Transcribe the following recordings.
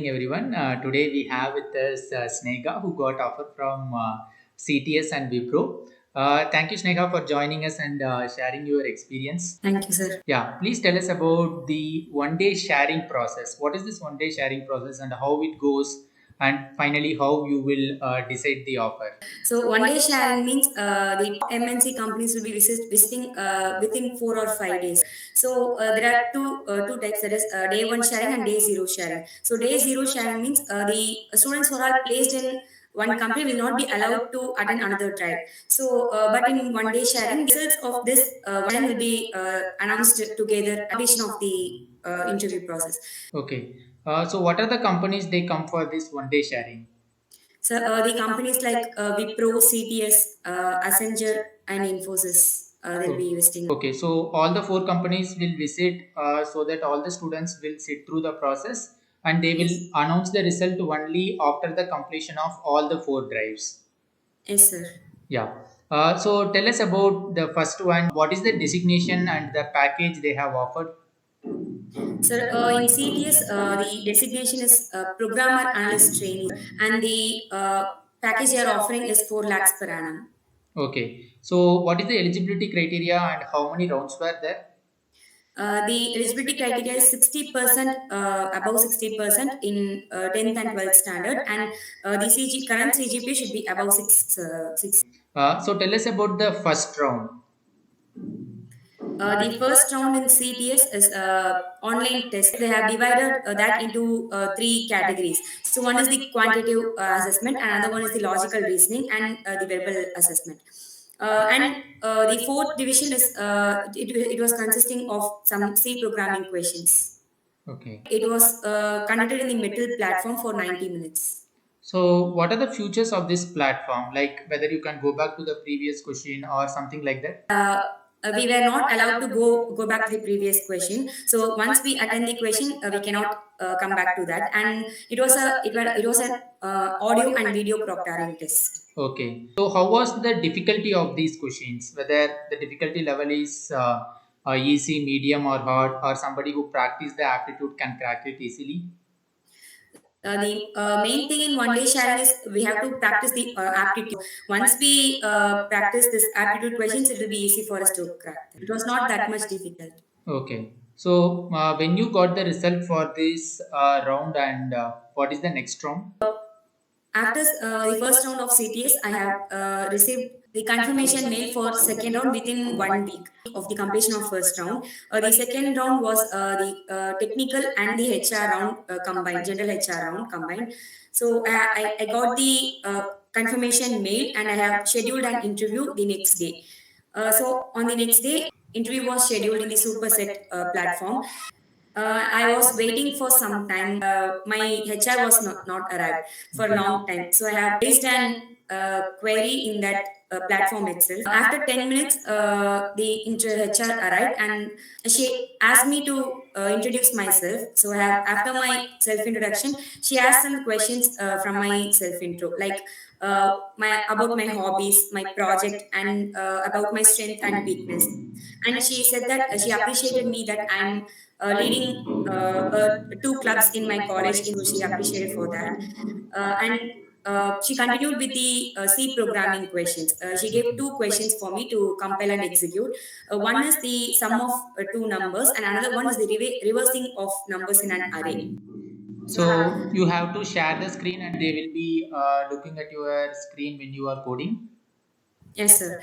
everyone. Today we have with us Snega, who got offer from CTS and Wipro. Thank you, Snega, for joining us and sharing your experience. Thank you, sir. Yeah, please tell us about the one day sharing process. What is this one day sharing process and how it goes, and finally, how you will decide the offer? So one day sharing means the MNC companies will be visiting within 4 or 5 days. So there are two types. That is day one sharing and day zero sharing. So day zero sharing means the students who are placed in one company will not be allowed to attend another trial. So, but in one day sharing, results of this one will be announced together. Completion of the interview process. Okay. So, what are the companies they come for this one day sharing? So the companies like Wipro, CTS, Accenture, and Infosys, they'll be visiting. Okay, so all the four companies will visit so that all the students will sit through the process and they will Yes, announce the result only after the completion of all the four drives. yes, sir. Yeah. So tell us about the first one. What is the designation and the package they have offered? Sir, in CTS, the designation is Programmer Analyst Trainee, and the package they are offering is 4 lakhs per annum. Okay. So what is the eligibility criteria and how many rounds were there? The eligibility criteria is 60%, above 60% in 10th and 12th standard, and the current CGPA should be above 6. So tell us about the first round. The first round in CTS is online test. They have divided that into three categories. So one is the quantitative assessment, another one is the logical reasoning, and the verbal assessment. And the fourth division is it was consisting of some C programming questions. Okay. It was conducted in the Metal platform for 90 minutes. So, what are the futures of this platform? Like whether you can go back to the previous question or something like that? We were not allowed to go back to the previous question. So once we attend the question, we cannot come back to that. And it was an audio and video proctoring test. Okay. So, how was the difficulty of these questions? Whether the difficulty level is easy, medium, or hard, or somebody who practice the aptitude can crack it easily? The main thing in one day sharing is we have to practice the aptitude. Once we practice this aptitude questions, it will be easy for us to crack them. It was not that much difficult. Okay. So, when you got the result for this round, and what is the next round? After the first round of CTS, I have received the confirmation mail for second round within 1 week of the completion of first round. The second round was the technical and the HR round combined, general HR round combined. So I got the confirmation mail and I have scheduled an interview the next day. So on the next day, interview was scheduled in the Superset platform. I was waiting for some time. My HR was not arrived for a long time. So I have raised an query in that platform itself. After 10 minutes, the HR arrived and she asked me to introduce myself. So I have, after my self-introduction, she asked some questions from my self-intro, like about my hobbies, my project, and about my strength and weakness. And she said that she appreciated me that I'm leading two clubs in my college, so she appreciated for that. And she continued with the C programming questions. She gave two questions for me to compile and execute. One is the sum of two numbers, and another one is the reversing of numbers in an array. So, So, you have to share the screen, and they will be looking at your screen when you are coding. yes, sir.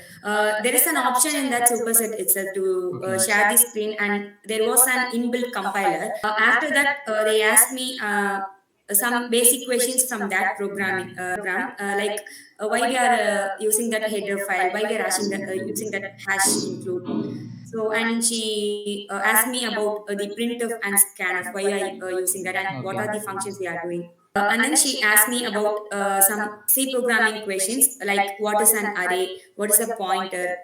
There is an option in that superset itself to share the screen, and there was an inbuilt compiler. After that, they asked me some basic questions from that programming program, like why we are using that header file, why we are using that hash include. So, and she asked me about the printf and scanf, why are you using that, and what are the functions we are doing. And then she asked me about some C programming questions like what is an array, what is a pointer,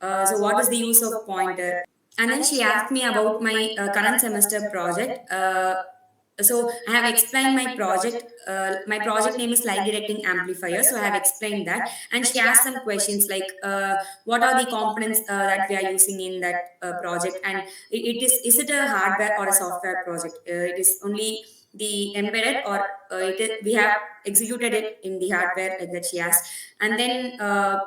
so what is the use of pointer. And then she asked me about my current semester project. So I have explained my project. My project name is Light Directing Amplifier. So I have explained that, and she asked some questions like, "What are the components that we are using in that project? And it is it a hardware or a software project? It is only the embedded, or we have executed it in the hardware like that she asked. And then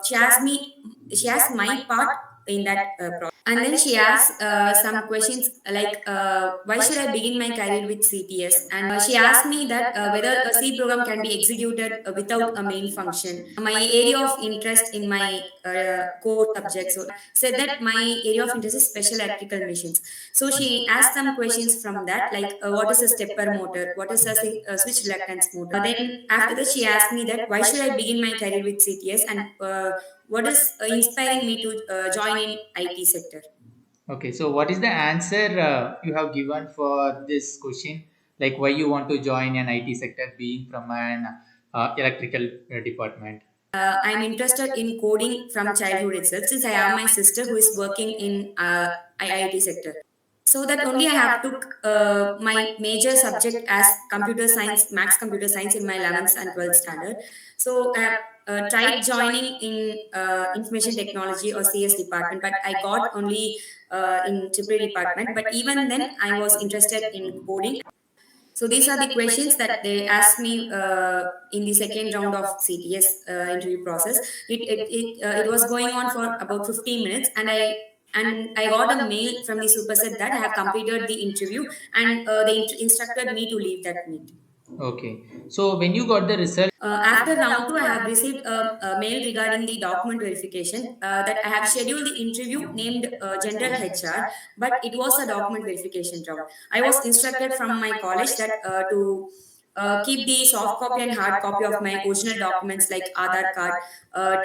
she asked my part in that process. And then she asked some questions like, why should I begin my career with CTS? And she asked me that whether a C program can be executed without a main function. My area of interest in my core subject. So said that my area of interest is special electrical machines. So she asked some questions from that, like what is a stepper motor? What is a switch reluctance motor? Then after that, she asked me that why should I begin my career with CTS, and what is inspiring me to join in IT sector. Okay, so what is the answer you have given for this question? Like why you want to join an IT sector being from an electrical department? I'm interested in coding from childhood itself, since I have my sister who is working in IIT sector. So that only I have took my major subject as computer science, max computer science in my 11th and 12th standard. So I have tried joining in information technology or CS department, but I got only in triple department. But even then, I was interested in coding. So these are the questions that they asked me in the second round of CTS interview process. It was going on for about 15 minutes, and I got a mail from the superset that I have completed the interview, and they instructed me to leave that meet. Okay, so when you got the result, After round two, I have received a mail regarding the document verification that I have scheduled the interview named General HR, but it was a document verification round. I was instructed from my college that to keep the soft copy and hard copy of my original documents like Aadhaar card,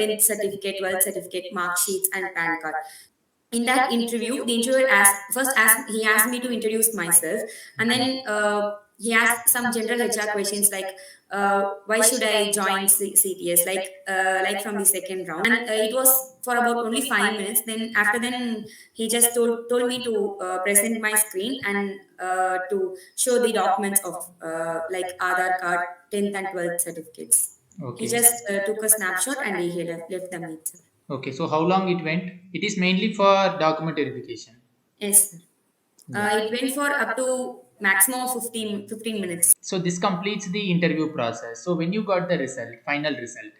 10th certificate, 12th certificate, mark sheets, and PAN card. In that interview, the interviewer asked he asked me to introduce myself, and then he asked some general HR questions like, why should I join CTS, like from the second round, and it was for about only 5 minutes. Then after then, he just told me to present my screen and to show the documents of like Aadhaar card, 10th and 12th certificates. He okay. just took a snapshot and he left the meet. Okay, so how long it went? It is mainly for document verification. Yes, sir. Yeah. It went for up to maximum of 15 minutes. So this completes the interview process. So when you got the result, final result.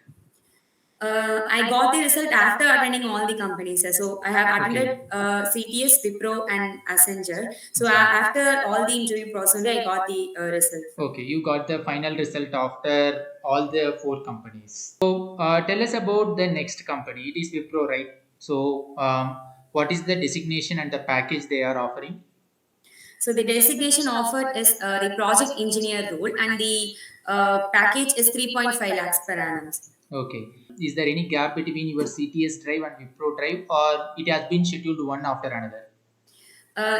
I got the result after attending all the companies, sir. So I have Okay. attended CTS, Wipro, and Accenture. So after all the interview process, I got the result. Okay, you got the final result after all the four companies. So tell us about the next company. It is Wipro, right? So what is the designation and the package they are offering? So the designation offered is the project engineer role, and the package is 3.5 lakhs per annum. Okay. Is there any gap between your CTS drive and Wipro drive, or it has been scheduled one after another?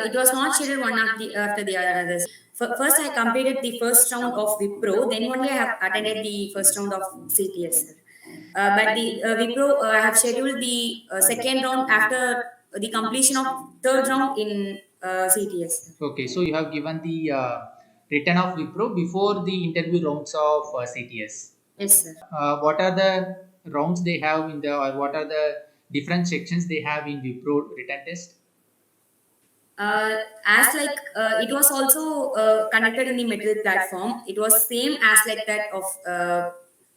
It was not scheduled one after the others. First, I completed the first round of Wipro. Then only I have attended the first round of CTS. But the Wipro, I have scheduled the second round after the completion of third round in CTS. Okay, so you have given the return of Wipro before the interview rounds of CTS. Yes, sir. What are the rounds they have in the, or what are the different sections they have in Wipro written test? As like it was also conducted in the middle platform. It was same as like that of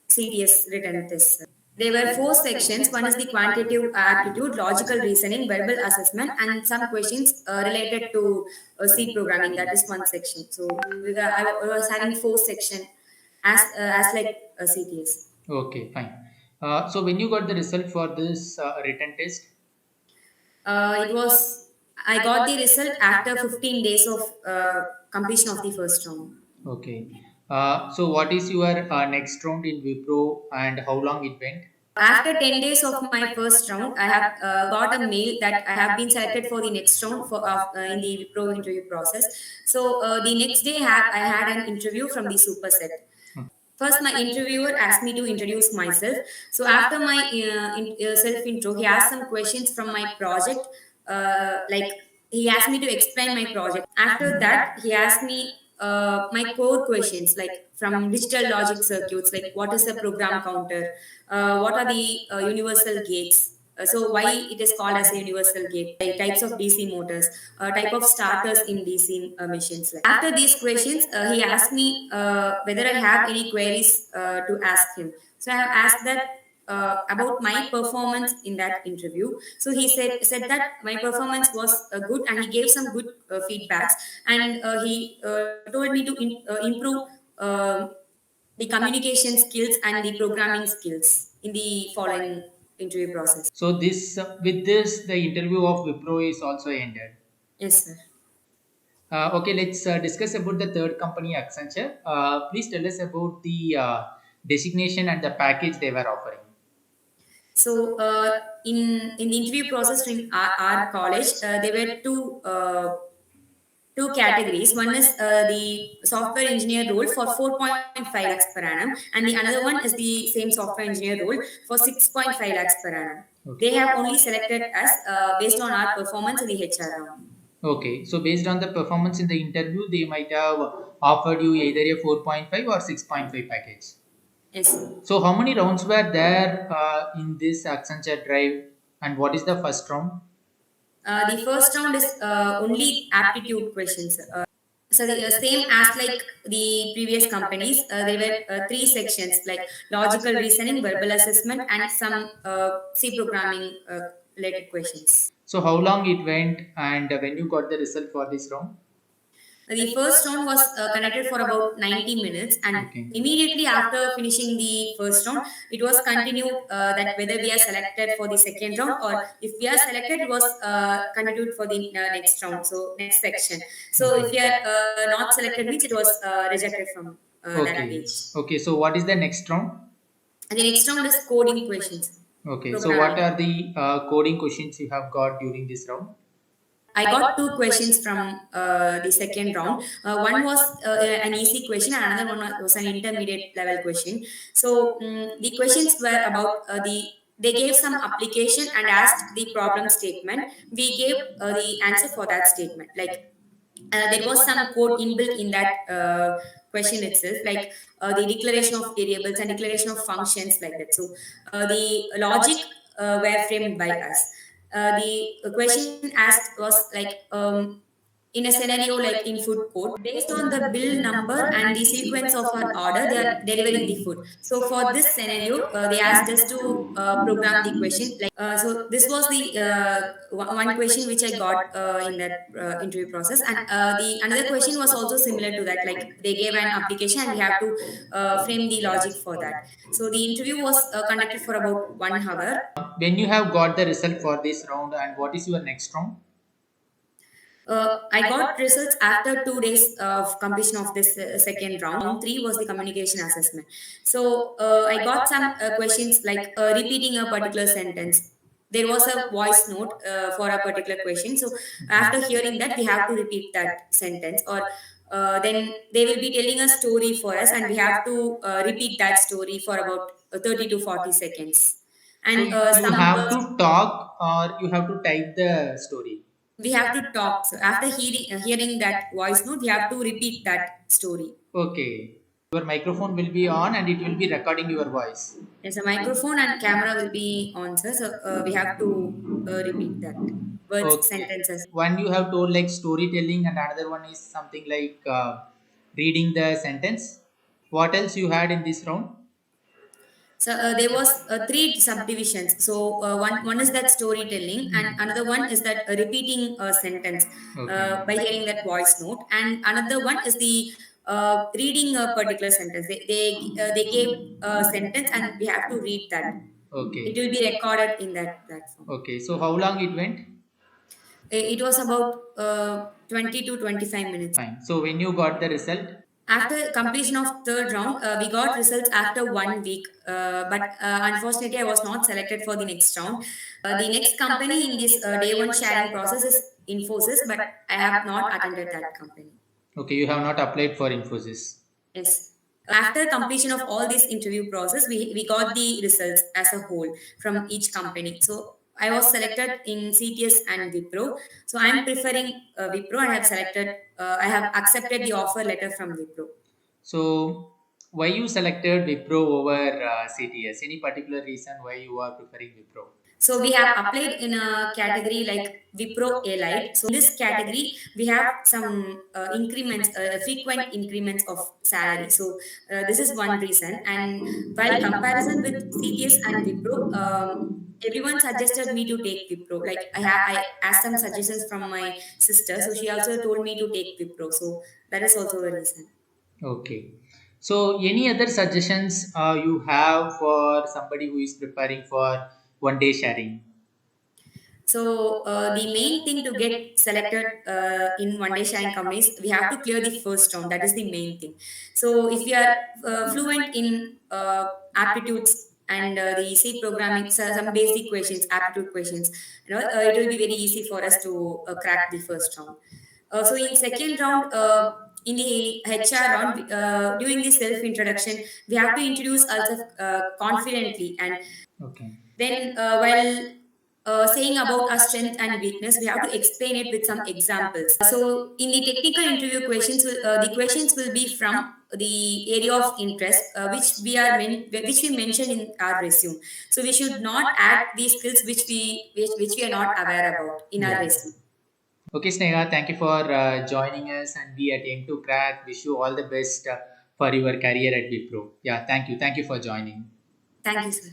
CTS written test. There were four sections. One is the quantitative aptitude, logical reasoning, verbal assessment, and some questions related to C programming. That is one section. So I was having four section as like a CTS. Okay, fine. So when you got the result for this written test? It was I got the result after 15 days of completion of the first round. Okay. So what is your next round in Wipro and how long it went? After 10 days of my first round, I have got a mail that I have been selected for the next round for in the Wipro interview process. So the next day, I had an interview from the superset. First, my interviewer asked me to introduce myself. So after my self intro, he asked some questions from my project. Like he asked me to explain my project. After that, he asked me my core questions, like from digital logic circuits, like what is a program counter, what are the universal gates, So why it is called as a universal gate? Like types of DC motors, type of starters in DC machines. Like. After these questions, he asked me whether I have any queries to ask him. So I have asked that about my performance in that interview. So he said that my performance was good, and he gave some good feedbacks, and he told me to improve uh, the communication skills and the programming skills in the following interview process. So this with this the interview of Wipro is also ended. Yes, sir. Okay, let's discuss about the third company, Accenture. Please tell us about the designation and the package they were offering. So in the interview process in our college, there were two categories. One is the software engineer role for 4.5 lakhs per annum, and the another one is the same software engineer role for 6.5 lakhs per annum. Okay. They have only selected us based on our performance in the HR round. Okay, so based on the performance in the interview, they might have offered you either a 4.5 or 6.5 package. Yes. So how many rounds were there in this Accenture drive, and what is the first round? The first round is only aptitude questions. So the same as like the previous companies, there were three sections like logical reasoning, verbal assessment, and some C programming related questions. So how long it went, and when you got the result for this round? The first round was conducted for about 90 minutes, and Okay. immediately after finishing the first round, it was continued that whether we are selected for the second round, or if we are selected, it was continued for the next round, so next section. So if we are not selected, means it was rejected from that Okay. page. Okay. So what is the next round? And the next round is coding questions. Okay. So what Programming. are the coding questions you have got during this round? I got two questions from the second round. One was an easy question, and another one was an intermediate level question. So the questions were about they gave some application and asked the problem statement. We gave the answer for that statement. Like there was some code inbuilt in that question itself, like the declaration of variables and declaration of functions, like that. So the logic were framed by us. The question asked was like in a scenario like in food court, based on the bill number and the sequence of our order, they are delivering the food. So for this scenario, they asked us to program the question. Like so, this was the one question which I got in that interview process, and the another question was also similar to that. Like they gave an application, and we have to frame the logic for that. So the interview was conducted for about 1 hour. When you have got the result for this round, and what is your next round? I got results after 2 days of completion of this second round. Round three was the communication assessment. So I got some questions like repeating a particular sentence. There was a voice note for a particular question. So after hearing that, we have to repeat that sentence, or then they will be telling a story for us, and we have to repeat that story for about 30 to 40 seconds. So And you some have words to talk or you have to type the story. we have to talk. So after hearing that voice note, we have to repeat that story. Okay. Your microphone will be on and it will be recording your voice. There's a microphone and camera will be on, sir. So we have to repeat that words, Okay. sentences. One you have told like storytelling, and another one is something like reading the sentence. What else you had in this round? So there was three subdivisions. So one is that storytelling, and another one is that repeating a sentence Okay. by hearing that voice note, and another one is the reading a particular sentence. They gave a sentence, and we have to read that. It Okay. will be recorded in that platform. Okay. So how long it went? It was about 20 to 25 minutes. Fine. So when you got the result? After completion of third round, we got results after 1 week. But unfortunately, I was not selected for the next round. The next company in this day one sharing process is Infosys, but I have not attended that company. Okay, you have not applied for Infosys. Yes. After completion of all this interview process, we got the results as a whole from each company. So I was selected in CTS and Wipro. So I'm preferring Wipro, and I have I have accepted the offer letter from Wipro. So why you selected Wipro over CTS? Any particular reason why you are preferring Wipro? So we have applied in a category like Wipro Allied. So in this category, we have some increments, frequent increments of salary. So this is one reason. And while comparison with CTS and Wipro, everyone suggested me to take Wipro. Like I asked some suggestions from my sister, so she also told me to take Wipro. So that is also a reason. Okay. So, any other suggestions you have for somebody who is preparing for one day sharing? So the main thing to get selected in one day sharing companies, we have to clear the first round. That is the main thing. So if we are fluent in aptitudes and the C programming, so some basic questions, aptitude questions, it will be very easy for us to crack the first round. So in second round, in the HR round, during the self introduction, we have to introduce ourselves confidently, and Okay. then while saying about our strength and weakness, we have to explain it with some examples. So in the technical interview questions, the questions will be from the area of interest, which we mentioned in our resume. So we should not add these skills which we are not aware about in our Yeah. resume. Okay, Sneha, thank you for joining us, and we at Aim to Crack wish you all the best for your career at Wipro. Yeah, thank you. Thank you for joining. Thank you, sir.